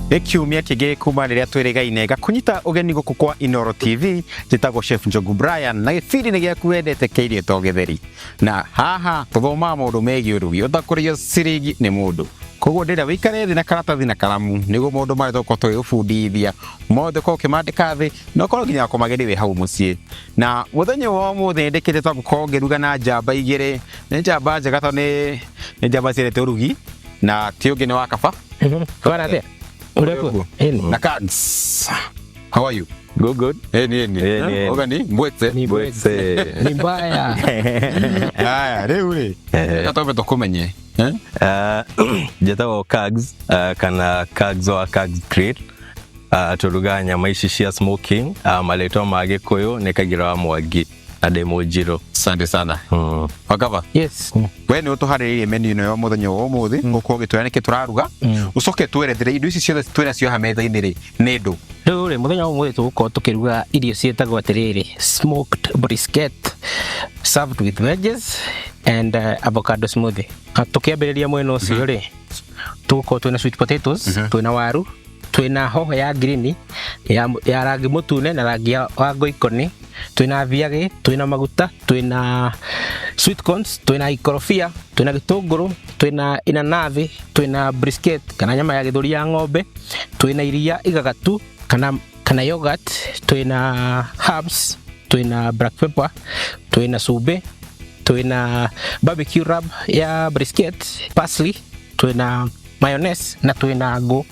Kiumia kĩngĩ kuma rĩrĩa twĩrĩgaine gakunyita ũgeni gũkũ kwa Inoro TV njĩtagwo Chef Njogu Brian na gĩbindi nĩ gĩaku wendete kĩirie to gĩtheri na haha tũthomaga maũndũ megiĩ ũrugi ũtakũrĩo ciringi nĩ mũndũ koguo ndĩrĩa wĩikare thĩ na karatathi na karamu nĩguo maũndũ marĩa tũgũkorwo tũgĩgũbundithia mothe ũkorwo ũkĩmandĩka thĩ na ũkorwo nginya kũmageria wĩ hau mũciĩ na mũthenya wa ũmũthĩ ndĩkĩrĩte tũgũkorwo ngĩruga na njamba igĩrĩ nĩ njamba njega tondũ nĩ njamba ciendete ũrugi na ti ũngĩ nĩ wa kaba. Na cards. How are you? Good. Ogani, mbwetse. Ni mbaya. Haya, rĩu tatobe tukumenye. Njĩtagwo Cags, kana Cags or Cags Grill. Tũruga nyama ici cia smoking, marĩtwa ma Gĩkũyũ nĩ Kagira wa Mwangi na ndĩ Njiro. Asante sana. Wakava? Yes. We nĩ ũtũharĩrĩirie menu ĩno ya mũthenya wa ũmũthĩ gũkorwo ũgĩtwĩra nĩkĩ tũraruga ũcoke twerethere indo ici ciothe twĩna cio haha metha-inĩ rĩ nĩ ndũ. Rĩu mũthenya wa ũmũthĩ tũgũkorwo tũkĩruga irio ciĩtagwo atĩrĩrĩ smoked brisket served with wedges and avocado smoothie. Tũkĩambĩrĩria mwena ũcio rĩ tũgũkorwo twĩna sweet potatoes, twĩna waru, twĩna hoho ya green ya rangi mũtune na rangi wa ngoikoni, twĩna thiagĩ, twĩna maguta, twĩna sweet corns, twĩna ikorobia, twĩna gĩtũngũrũ, twĩna inanathi, twĩna brisket kana nyama ya gĩthũri ya ng'ombe, twĩna iria igagatu kana yogurt, twĩna herbs, twĩna black pepper, twĩna cumbĩ, twĩna barbecue rub ya brisket, parsley, twĩna mayonnaise na twĩna ngũ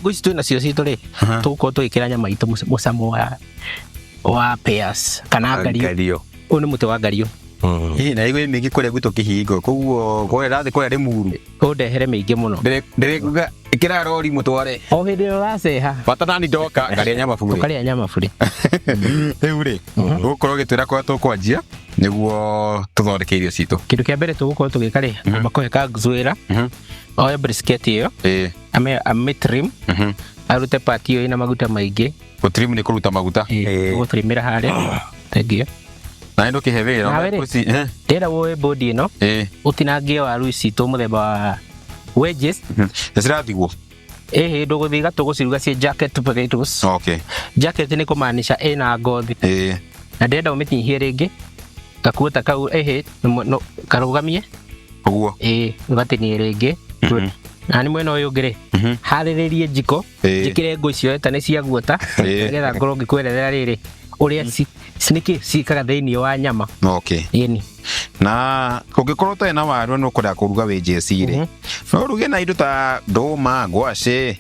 ici twĩna cio citũ rĩ tũgũkorwo tũgĩkĩra nyama itũ mũcamo wa pears kana ngario. Ũyũ nĩ mũtĩ wa ngario. Na igwe mĩingĩ kũrĩa gwitũ kĩhingo koguo kũrĩa rathi kũrĩa rĩ muru ũndehere mĩingĩ mũno ndĩrĩkuga ĩkĩra rori mũtware o hĩndĩ ĩyo ũraceha bata nani ndoka ngarĩa nyama bure ũkarĩa nyama bure. Rĩu rĩ ũgũkorwo ũgĩtwĩra kũrĩa tũkwanjia nĩguo tũthondeke irio citũ. Kĩndũ kĩa mbere tũgũkorwo tũgĩka rĩ ngomba kũhe Cags wĩra oe brisket ĩyo amĩtrim arute part ĩyo ĩna maguta maingĩ. Gũtrim nĩ kũruta maguta gũtrimĩra harĩa thengiũ na ndo kĩhe wĩra ndĩra woe body ĩno ũtinangie waru ici tũ mũthemba wa wedges cirathigwo ndũgũthiga tũgũciruga cie jacket potatoes. Jacket nĩ kũmaanisha ĩna ngothi na ndĩrenda ũmĩtinyihie rĩngĩ gakuota kau karũgamie ũguo ũgatinie rĩngĩ na nĩ mwena ũyũ ũngĩ rĩ harĩrĩrie njiko njĩkĩre ngũ icio ta nĩ cia guota nĩgetha ngorwo ngĩkwerethera rĩrĩ ũrĩa nĩkĩ cikaga thĩinĩ wa nyama. Yeni na ũngĩkorwo ũtarĩ na waru no ũkũrĩa kũruga wedges rĩ no ũruge na indo ta ndũma ngwacĩ.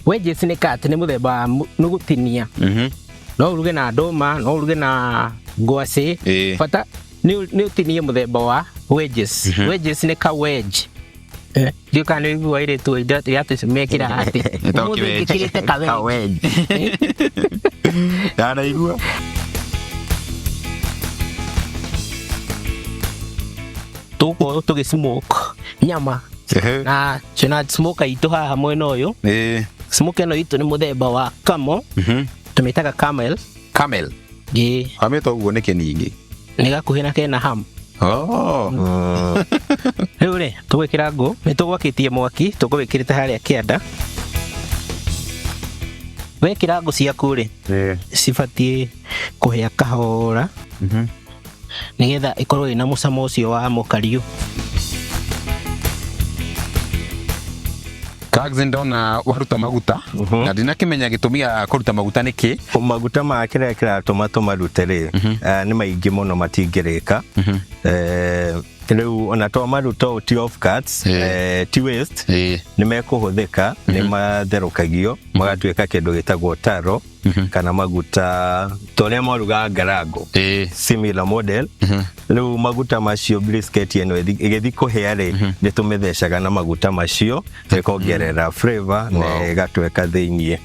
Wedges nĩ kati nĩ mũthemba nĩ gũtinia no uruge na ndũma no uruge na ngwacĩ bata nĩ ũtinie mũthemba wa wedges. Wedges nĩ ka wedge ndio kana igua ile tu iratũ mekĩra atĩ mũndũ ngĩkĩrĩte ka wedge yana igua tũgũkorwo tũgĩ-smoke nyama na twĩna smoker itũ haha mwena ũyũ. Smoker ĩno itũ nĩ mũthemba wa camel tũmĩtaga camel. Hamĩtwo ũguo nĩkĩ ningĩ nĩ gakuhĩ na kena ham. Rĩu rĩ tũgwĩkĩra ngũ nĩ tũgwakĩtie mwaki tũgwĩkĩrĩte harĩa kĩanda. Wekĩra ngũ ciaku rĩ cibatiĩ kũhĩa kahora nĩgetha ĩkorwo ĩna mũcamo ũcio wa mũkariũ. Cags ndona waruta maguta na ndinakĩmenya gĩtũmi gĩa kũruta maguta nĩkĩ. Maguta ma kĩrĩa kĩratũma tũmarute rĩ nĩ maingĩ mũno matingĩrĩka. Rĩu ona to maruta ti off cuts ti waste nĩ mekũhũthĩka nĩ matherũkagio magatuĩka kĩndũ gĩtagwo taro kana maguta torĩa maruga ngarango similar model. Rĩu maguta macio brisket ĩno ĩgĩthiĩ kũhĩa rĩ nĩ tũmĩthecaga na maguta macio ĩkongerera flavor na ĩgatuĩka thĩinĩ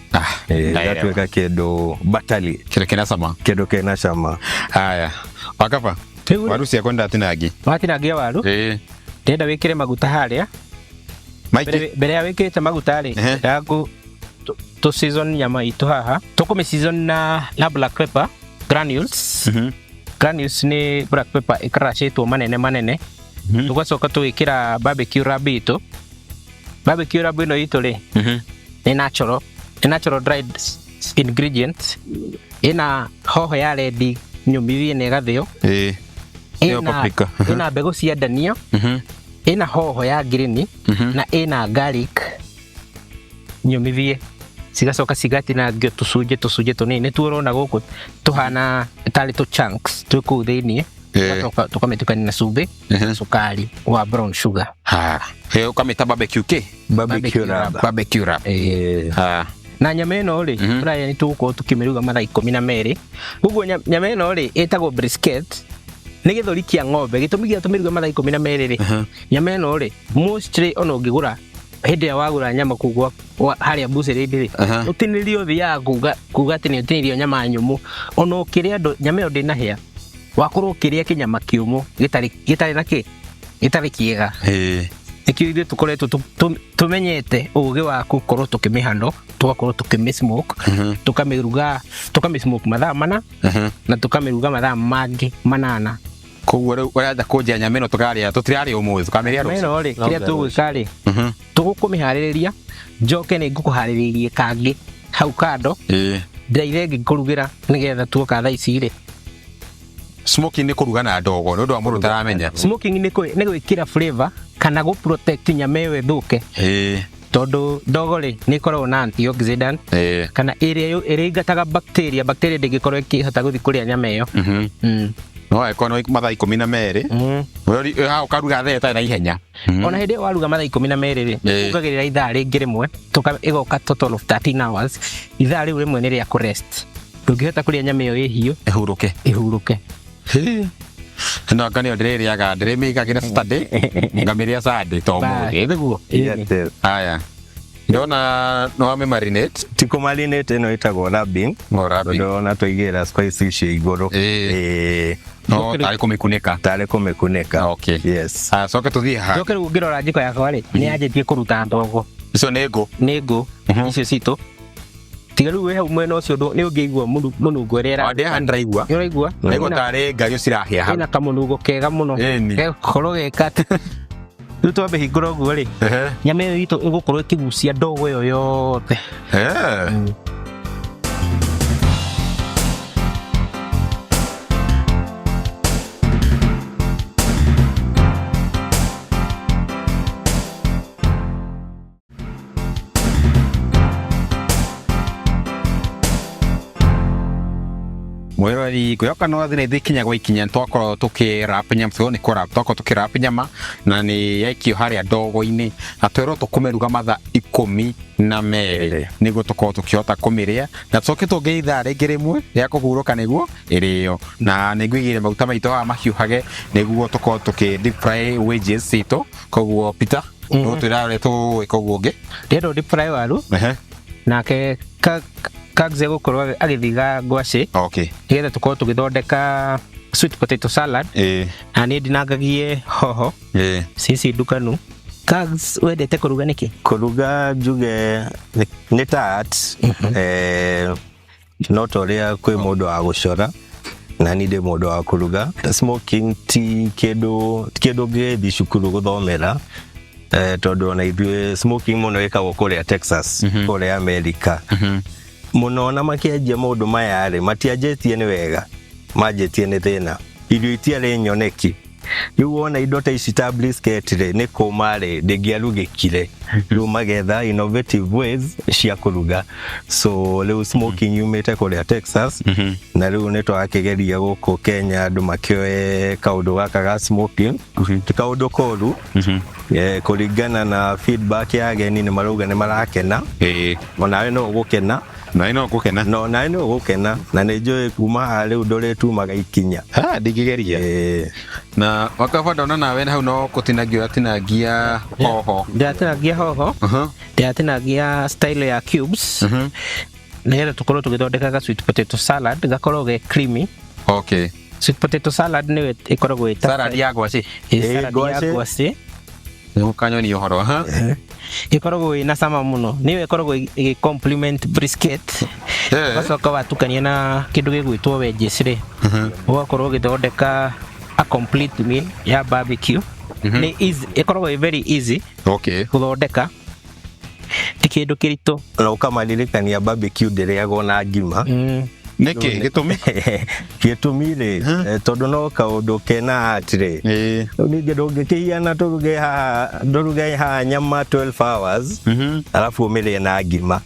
ĩgatuĩka kĩndũ batali kĩndũ kĩna cama. Haya wakaba waru ciakwa watinangia waru ndĩrenda wĩkĩre maguta harĩa mbere ya wĩkĩrĩte maguta rĩ to season nyama itũ haha tũkũmĩ season na black pepper granules. Granules ni black pepper ikaracĩtwo manene tũgacoka tũgĩkĩra barbecue rub itũ. Barbecue rub ĩno itũ rĩ ni natural dried ingredients. Ina hoho ya red nyumithie na igathio. Ina mbegu cia dania. Ina hoho ya green na ina garlic nyumithie. Cigacoka cigatinangio tucunje tunini tuorona guku tuhana tari tu chunks tuku thiini tukametukania na cumbĩ cukari wa brown sugar. Ukamĩta barbecue wrap. Na nyama ĩno rĩ Brian tũgũkorwo tũkĩmĩruga mathaa 12. Ũguo nyama ĩno rĩ ĩtagwo brisket, nĩ gĩthũri kĩa ng'ombe. Gĩtũmi gĩa tũmĩruga mathaa 12 rĩ, nyama ĩno rĩ mostly ona ũngĩgũra hĩndĩ ya wagũra nyama kugwa harĩa bucĩrĩ-inĩ rĩ, ũtinĩrio thiaga kuga atĩ nĩ ũtinĩrio nyama nyũmũ. Ona ũkĩrĩa nyama ĩyo ndĩnahĩa, wakorwo ũkĩrĩa kĩnyama kĩũmũ gĩtarĩ na gĩtarĩ kĩega. Nĩkĩo ithuĩ tũkoretwo tũmenyete ũgĩ wa gũkorwo tũkĩmĩhano, tũgakorwo tũkĩmĩ-smoke, tũkamĩ-smoke mathaa 4 na tũkamĩruga mathaa mangĩ 8. Koguo rĩu ũrenda kũnjia nyama ĩno tũtirarĩa ũmũthĩ, tũkamĩrĩa rũciũ. Nyama ĩno rĩ kĩrĩa tũgwĩka rĩ, tũgũkũmĩharĩrĩria, njoke nĩ ngũkũharĩrĩrie kangĩ hau kando, ndaire ngĩkũrugĩra nĩgetha tuoka thaa ici rĩ. Smoking nĩ kũruga na ndogo, nĩ ũndũ wa mũndũ ũtaramenya. Smoking nĩ gwĩkĩra flavor kana gũ protect nyama ĩyo ĩthũke. Tondũ ndogo rĩ nĩ ĩkoragwo na antioxidant kana ĩrĩa ĩingataga bacteria ndĩngĩkorwo ĩkĩhota gũthiĩ kũrĩa nyama ĩyo. No ĩkorwo mathaa 12 ũkaruga thaa ĩtarĩ na ihenya. Ona hĩndĩ ĩyo waruga mathaa 12 rĩ ũkagĩrĩra ithaa rĩngĩ rĩmwe ĩgoka total of 13 hours. Ithaa rĩu rĩmwe nĩ rĩa kũrest, ndũngĩhota kũrĩa nyama ĩyo ĩ hiũ ĩhurũke. No ngani ndĩrĩrĩaga ndĩrĩmĩigagĩra Saturday ngamĩrĩa Sunday to mũthĩ nĩguo. Haya ndona no ame marinate tiko marinate ĩno ĩtagwo rubbing. Ndona tũigĩra spices icio igũrũ. No tarĩ kũmĩkunĩka. Okay. Yes. Coke tũthiĩ haha. Coke rĩu ngĩrora njiko yakwa rĩ nĩ yanjĩtie kũruta ndogo. Icio nĩ ngũ icio citũ. Tiga rĩu hau mwena ũcio nĩ ũngĩigua mũnungo ũrĩa ndĩraigua. Nĩguo tarĩ ngario cirahĩa hau. Ĩna kamũnungo kega mũno. Gakorwo gekati. Rĩu twambe hingũra ũguo rĩ, nyama ĩyo itũ ĩgũkorwo ĩkĩgucia ndogo ĩyo yothe. Mwĩrori kwĩhoka no thĩ nĩ ikinya gwa ikinya twakorwo tũkĩrap nyama, nĩ kũrap twakorwo tũkĩrap nyama na nĩ yaikio harĩa ndogo-inĩ na twerwo tũkũmĩruga mathaa 12 nĩguo tũkorwo tũkĩhota kũmĩrĩa na tũcoke tũngĩ ithaa rĩngĩ rĩmwe rĩa kũhurũka nĩguo ĩrĩo. Na nĩ ngwĩgĩire maguta maitũ haha mahiũhage nĩguo tũkorwo tũkĩ deep fry wedges citũ. Koguo Peter no twĩra tũwĩka ũguo ũngĩ ndĩrenda deep fry waru nake Kags gũkorwo agĩthiga ngwacĩ. Nĩgetha tũkorwo tũgĩthondeka sweet potato salad. Na nĩ ndinangagie hoho cici ndukanu. Kags wendete kũruga nĩkĩ? Kũruga njuge nĩ tat. No torĩa kwĩ mũndũ wa gũcora na nĩ ndĩ mũndũ wa kũruga. Smoking ti kĩndũ ngĩthi cukuru gũthomera. Tondũ ona ithuĩ smoking mũno ĩkagwo kũrĩa Texas, kũrĩa Amerika. Mũno na makĩanjia maũndũ maya rĩ matianjĩtie nĩ wega, manjĩtie nĩ thĩna. Irio itiarĩ nyoneki. Rĩu wona indo ta ici ta brisket rĩ nĩ kũma rĩ ndĩngĩarugĩkire. Rĩu magetha innovative ways cia kũruga. So rĩu smoking yumĩte kũrĩa Texas na rĩu nĩ twakĩgeria gũkũ Kenya andũ makĩoe kaũndũ gaka ga smoking. Ti kaũndũ koru. Kũringana na feedback ya ageni nĩ marauga nĩ marakena. Onawe no ũgũkena. Nawe no ũgũkena na nĩ njũĩ kuma haha rĩu ndũrĩtumaga ikinya. Ndingĩgeria. Na wakaba ndona nawe hau no gũtinangia hoho. Ndĩratinangia hoho. Ndĩratinangia style ya cubes. Nĩgetha tũkorwo tũgĩthondeka sweet potato salad gakorwo ge creamy. Sweet potato salad nĩ ĩkoragwo salad ya ngwacĩ. Salad ya ngwacĩ. Nĩgũkanyoni ũhoro ĩkoragwo ĩna cama mũno. Nĩyo ĩkoragwo ĩgĩ compliment brisket. Gacoka watukania na kĩndũ gĩgwĩtwo wedges rĩ ũgakorwo ũgĩthondeka a complete meal ya barbecue. Nĩ easy, ĩkoragwo very easy gũthondeka. Ti kindu kirito na ukamaririkania barbecue ndĩrĩagwo na ngima niki gitumi gĩtũmi tondu no kaundu kena atire ningĩ ndũngĩkĩhiana tũruge haha nyama 12 hours alafu ũmĩrĩe na ngima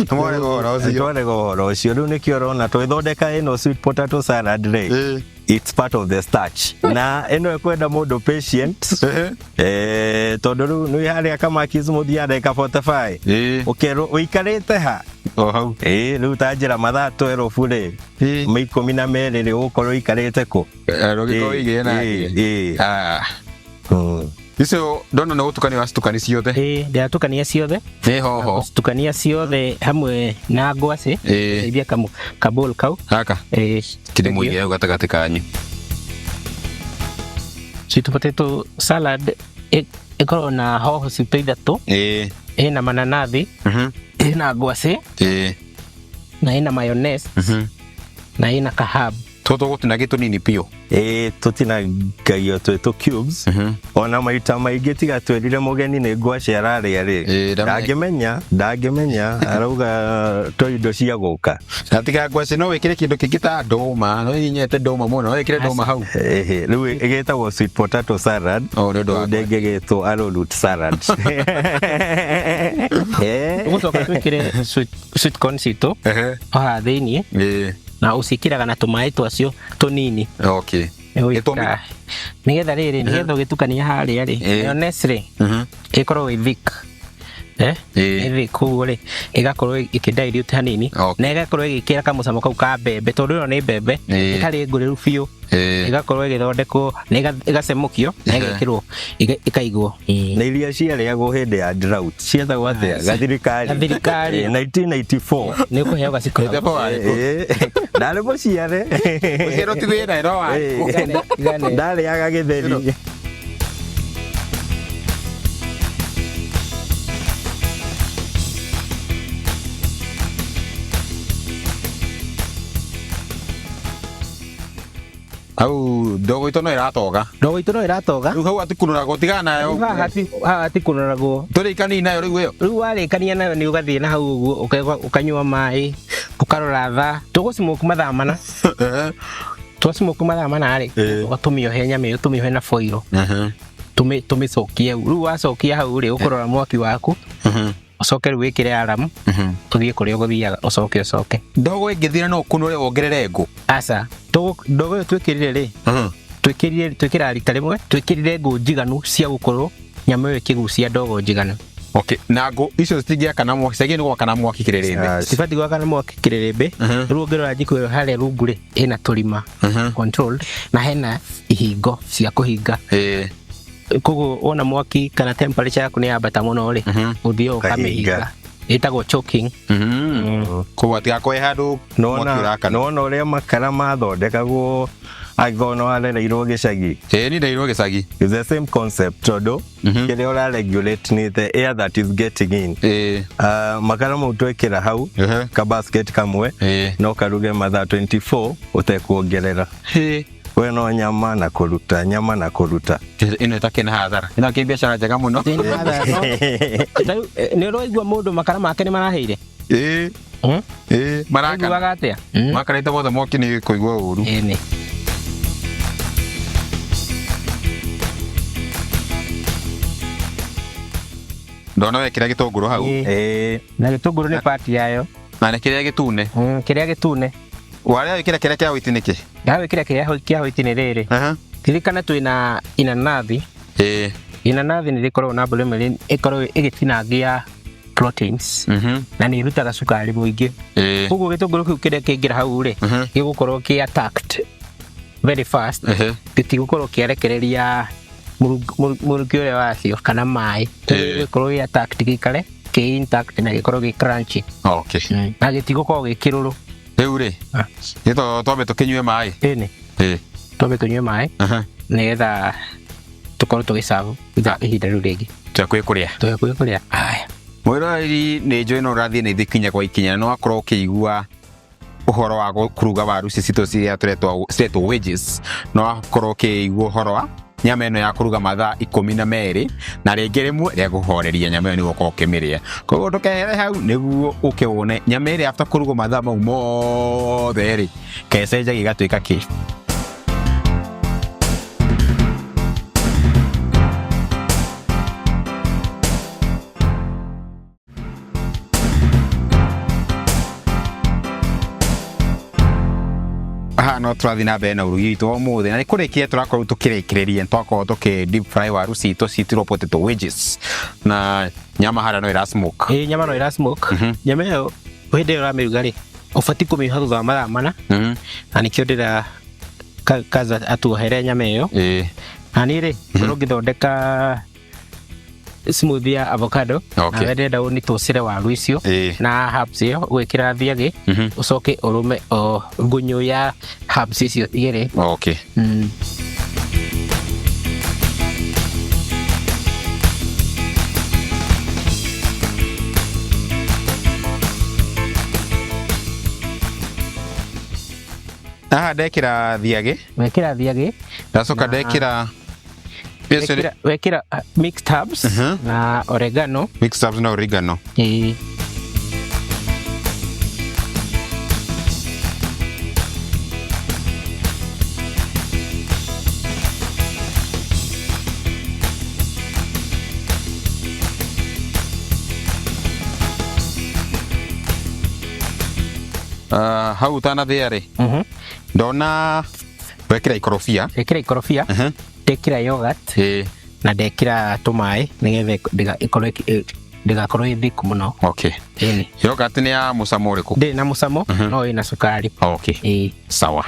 twarega ũhoro ũcio rĩu nĩkĩo ũrona twĩthondeka ĩno sweet potato salad it's part of the starch na eno ekwenda mundu patient tondu riu ni haria kamaki smoothie ya ndagika 45 ukero uikarite ha hau riu tanjira mathaa 12 ri maikumi na merĩ ri ukorwo ikarite ku rugiko ige na icio ndona no utukani wacitukani ciothe ndatukania ciothe hoho tukania ciothe hamwe na ngwaci ithia kabol kau haka kiri muige gatagati kanyu sweet potato salad ikorwo na hoho citu ithatu ina mananathi ina ngwaci na ina mayonnaise na ina kahab toto gutina tunini pio tutinagagio twĩtũ cubes ona maita maingĩ tiga twĩrire mũgeni nĩ ngwaci ararĩa rĩ ndangĩmenya arauga to indo cia gũka atiga ngwaci no wĩkĩre kĩndũ kĩngĩ ta ndũma no inyete ndũma mũno no wĩkĩre ndũma hau rĩu ĩgĩtagwo sweet potato salad ndĩngĩgĩtwo arrowroot salad ũgũcoka twĩkĩre sweet corn citũ haha thĩiniĩ na usikiraga na tumaĩ twacio tunini okay gĩtũmi nigetha rĩrĩ nigetha ũgĩtukania harĩa rĩ honestly ikorwo ĩ thick thick koguo rĩ igakorwo ikidilute hanini na igakorwo igĩkĩra kamũcamo kau ka mbembe tondũ ĩno nĩ mbembe itarĩ ngũrĩru biũ igakorwo igĩthondekwo na igacemũkio na igekĩrwo ikaigwo na iria ciarĩagwo hĩndĩ ya drought cietagwo atĩa gathirikari 1994 nĩ ũkũheo gaciko ndarĩ mũciare ũhero ti wĩra ĩno wa ndarĩaga gĩtheri au ndogo ito no iratoga riu hau atikunurago tigana nayo atikunurago turikani nayo riu iyo riu warikania nayo ni ugathie na hau uguo ukanyua mai ukarora tha tugucimoku mathaa mana twacimoku mathaa mana ri ugatumiohe nyama iyo tumiohe na foil tumicokie riu wacokia hau ri ukurora mwaki waku ucoke riu wikire alarm tuthie kuria guthiaga ucoke ndogo ingithira no kunure wongerere ngo asa ndogo yo twikirire ri twikira rita rimwe twikirire ngo njiganu cia gukorwo nyama yo ikigucia ndogo njiganu okay na ngo icio citingia kana mwaki cagi ni gwakana mwaki kirerembe sifati gwakana mwaki kirerembe riu ngirora jiko yo haria rungu ri ina tulima controlled na hena ihingo cia kuhinga koguo ona mwaki kana temperature yaku ni yambata muno ri uthio ukamihinga itagwo choking koguo atigakoe handu nona uria makara mathondekagwo agona warereirwo gicagi ni ndeirwo gicagi is the same concept tondu kiria ura regulate ni the air that is getting in makara mau twekira hau ka basket kamwe no karuge mathaa 24 utekuongerera we no nyama na kuruta ino itakena hathara ino ki biashara njega muno ni roigwa mundu makara make ni maraheire marakana atia makarite bothe moki ni kuigwa uru ni ndona wekira gitunguru hau na gitunguru ni part yayo na kiria gitune waria wikira kiria kia witi niki wikira kiria kia witi ni riri tirikana twina inanathi inanathi ni rikorwo na mbere ikorwo igitinangia proteins na ni irutaga cukari muingi koguo gitunguru kiu kiria kingira hau ri gigukorwo ki attacked very fast gitigukorwo kiarekereria muruki uria wacio kana mai gikorwo gi attacked gikare ki intact na gikorwo gi crunchy okay na gitigukorwo gi kiruru riu ri gito twambe tukinyue mai twambe tunyue mai nigetha tukorwo tugicabu ihinda riu ringi twakwiikuria aya mwirori ni njui no rathie ni thikinya kwa ikinya no akorwo ukigua uhoro wa kuruga waru cicito cia turetwo wedges no akorwo ukigua uhoro wa nyama ĩno ya kũruga mathaa 12 na rĩngĩ rĩmwe rĩa kũhoreria nyama ĩyo nĩguo ũkorwo ũkĩmĩrĩa. Koguo ndũkehere hau nĩguo ũkĩwone nyama ĩrĩa after kũruga mathaa mau mothe rĩ kecenja gĩgatuĩka kĩ. No tũrathiĩ na mbere na ũrugi witũ ũmũthĩ na nĩ kũrĩkia tũrakorwo tũkĩrĩkĩrĩria twakorwo tũkĩ deep fry waru citũ citirwo potato wedges na nyama harĩa no ĩra smoke. Nyama no ĩra smoke. Nyama ĩyo hĩndĩ ĩyo ũramĩruga rĩ ũbatiĩ kũmĩoha thutha wa mathaa mana na nĩkĩo ndĩra kaza atuohere nyama ĩyo. Na niĩ rĩ ũngĩthondeka smoothie ya avocado na wendenda ũnitũcĩre waru icio na herbs ĩyo gwĩkĩra thiagĩ ũcoke ũrũme ngunyũ ya herbs icio igĩrĩ. Ndekĩra thiagĩ. Wekĩra thiagĩ. Ndacoka ndekĩra wekĩra mixed herbs na oregano. Mixed herbs na oregano. Hau utanathĩa rĩ ndona wekĩra ikorobia. Wekĩra ikorobia. Ndekĩra yogurt na ndekĩra tũmaĩ nĩgetha ndĩgakorwo ĩ thiku mũno. Yogurt nĩ ya mũcamo ũrĩkũ? Ndĩ na mũcamo no ĩna cukari. Sawa.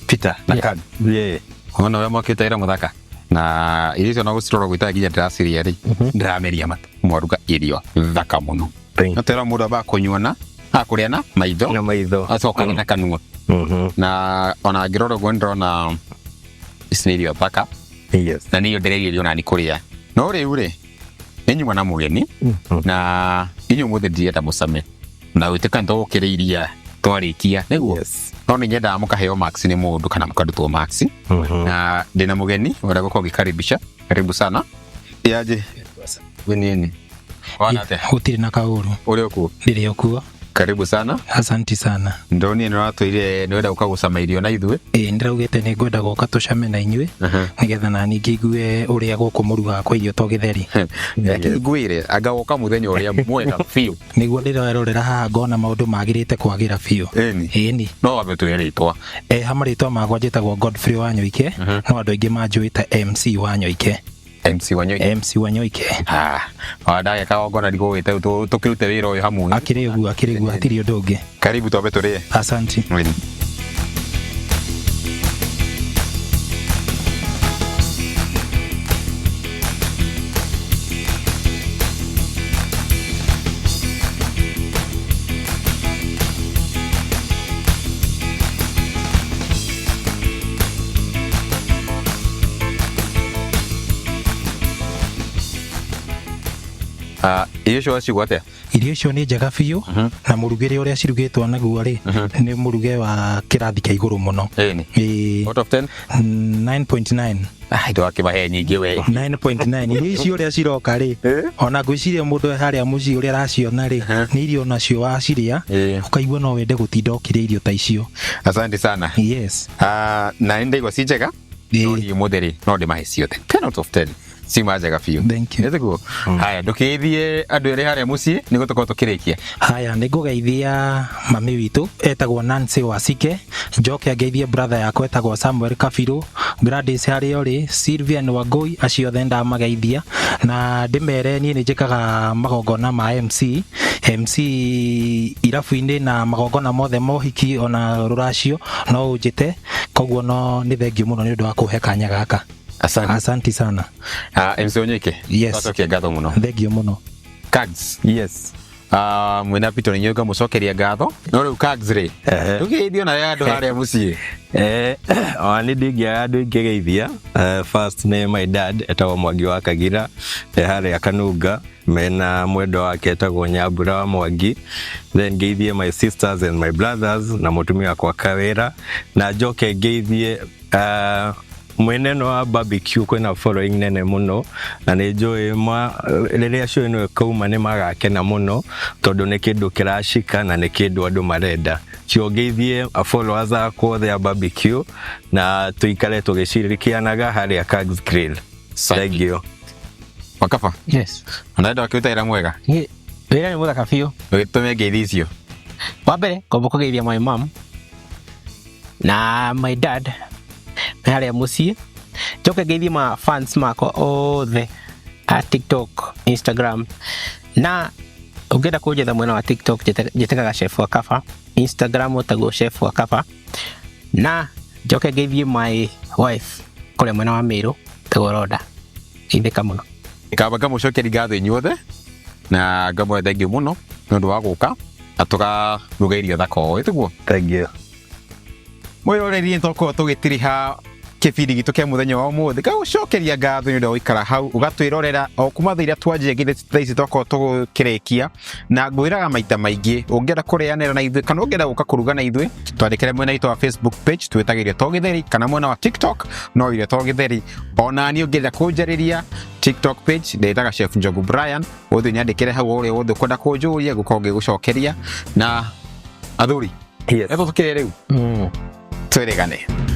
Peter na kan. Ona we mwakĩte ira mũthaka na irio icio no gũcirora gwĩta nginya ndĩraciria rĩ ndĩrameria mata mwaruga irio thaka mũno. No tera mũndũ amba kũnyuana akũrĩa na maitho acoka na kanua na ona ngĩrora ũguo ndĩrona ici nĩ irio thaka na nĩyo ndĩreirio na nĩ kũrĩa. No rĩu rĩ nĩnyuma na mũgeni na inyuĩ mũthĩ ndienda mũcame na wĩtĩka nĩtũgũkĩrĩiria twarĩkia nĩguo. No nĩ nyendaga mũkaheo max nĩ mũndũ kana mũkarutwo max na ndĩna mũgeni ũrĩa gũkorwo gĩkaribisha. Karibu sana. Yaje wenini wana te gũtirĩ na kaũru ũrĩ okuo? Ndĩrĩ okuo. Karibu sana. Asanti sana. Ndoni nĩ ratũire nĩ wenda gũcama irio na ithuĩ. Ndĩraugĩte nĩ ngwenda gũka tũcame na inyuĩ nĩgetha na ningĩ igue ũrĩa gũkũ mũrugaga kwa irio to gĩtheri. Ngwĩre anga gũka mũthenya ũrĩa mwega biũ nĩguo ndĩrerorera haha ngona maũndũ magĩrĩte kwagĩra biũ. Ĩni no wambe twĩre rĩtwa. Marĩtwa makwa njĩtagwo Godfrey Wanyoike no andũ aingĩ manjũĩte MC Wanyoike. MC Wanyoike. Wadaga kaogona ligowete tukirute wĩra ũyũ hamwe. Akĩrĩ ũguo hatirĩ ũndũ ũngĩ. Karibu twambe tũrĩe. Asanti. Irio icio wacigua atĩa? Irio icio nĩ njega biũ na mũrugĩre ũrĩa cirugĩtwo naguo rĩ nĩ mũruge wa kĩrathi kĩa igũrũ mũno. Out of 10? 9.9. Ndwakĩmahe nyingĩ we. 9.9. Irio icio ũrĩa ciroka rĩ ona ngwĩciria mũndũ harĩa mũciĩ ũrĩa araciona rĩ nĩ irio nacio wacirĩa ũkaigua no wende gũtinda ũkĩrĩa irio ta icio. Asante sana. Yes. Na ndaigua ci njega no niĩ mũtheri no ndĩmahe ciothe 10 out of 10. Sima njega biũ. Thank you. Nĩguo. Haya ndũkĩithie andũ erĩ harĩa mũciĩ nĩguo tũkorwo tũkĩrĩkia. Haya nĩngũgeithia mami witũ etagwo Nancy Wasike, njoke ngeithie brother yakwa etagwo Samuel Kabiru, Gladys harĩa ũrĩ, Sylvian Wangui, acio othe ndamageithia na ndĩmere niĩ nĩ njĩkaga magongona ma MC irabu-inĩ na magongona mothe mohiki ona rũracio no ũnjĩte koguo no nĩ thengiũ mũno nĩ ũndũ wa kũhe kanya gaka. Asante sana. MC Wanyoike. Yes. Tatokia ngatho mũno. Thengiũ mũno. Cards. Yes. mwena Pito ni nyoga mucokeria ngatho no riu Kagsre ugeithio na ya andu haria mucii ni ndingiaga andu ingigeithia first name my dad etagwo Mwangi wa Kagira haria Kanunga mena mwendo wake etagwo Nyambura wa Mwangi, then ngeithie my sisters and my brothers na mutumia wakwa Kawira, na njoke ngeithie mweneno wa barbecue kwena following nene muno na nĩ njũĩ rĩrĩa show ĩno ĩkauma nĩ magakena muno tondũ nĩ kĩndũ kĩrashika na nĩ kĩndũ andũ marenda. Kĩo ngeithie followers akwa othe a barbecue na tuikare tũgĩcirikianaga harĩa Kags Grill. Thank you. Wakaba? Yes. Unaenda wakiuta ira mwega? Wĩra nĩ mũthaka biũ. Ũgĩtũme ngeithi icio. Wa mbere ngomba kũgeithia my mom na my dad harĩa muciĩ, njoke ngeithie ma fans makwa othe a TikTok, Instagram, na ũngĩenda kũnjetha mwena wa TikTok njĩtĩkaga Chef Wakaba, Instagram ũtagwo Chef Wakaba, na njoke ngeithie my wife kũrĩa mwena wa Meru ũtagwo Roda. Geithĩka mũno. Ikaba ngamucokeria ngatho inyuothe na ngamwe thengi muno nĩ ũndũ wa gũka na tũkaruga irio thaka ũũ tiguo. Thank you. Mwĩroreri nĩ tũkorwo tũgĩtiriha kĩbindi gitũ kĩa mũthenya wa ũmũthĩ, ngagucokeria ngatho nĩ ũndũ wa gũikara hau ũgatwĩrorera o kuma thaa iria twanjĩrĩire thaa ici twakorwo tũgĩkĩrĩkia, na ngwĩraga maita maingĩ ũngĩenda kũrĩanĩra na ithuĩ kana ũngĩenda gũka kũruga na ithuĩ twandĩkĩre mwena witũ wa Facebook page twĩtagĩre Irio to Gĩtheri, kana mwena wa TikTok no Irio to Gĩtheri. Ona niĩ ũngĩenda kũnjarĩria TikTok page ndĩtaga Chef Njogu Brian, ũthĩ nyandĩkĩre hau ũrĩa wothe ũkwenda kũnjũria ngũkorwo ngĩgũcokeria. Na athuri, yes, eto tukĩrĩ rĩu twĩrĩgane.